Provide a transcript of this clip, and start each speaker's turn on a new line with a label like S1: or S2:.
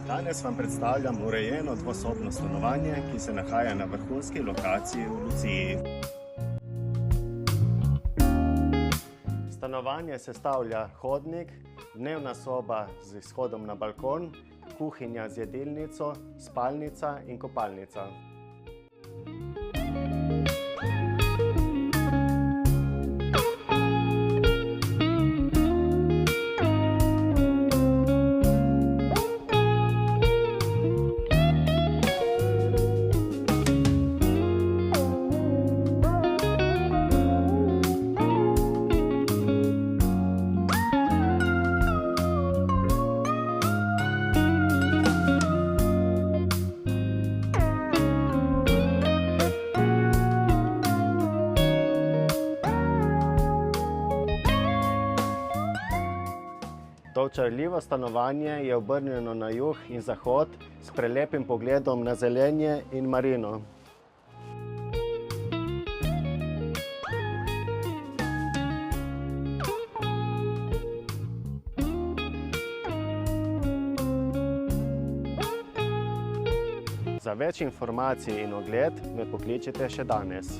S1: Danes vam predstavljam urejeno dvosobno stanovanje, ki se nahaja na vrhunski lokaciji v Luciji. Stanovanje sestavlja hodnik, dnevna soba z izhodom na balkon, kuhinja z jedilnico, spalnica in kopalnica. To očarljivo stanovanje je obrnjeno na jug in zahod s prelepim pogledom na zelenje in marino. Za več informacij in ogled me pokličite še danes.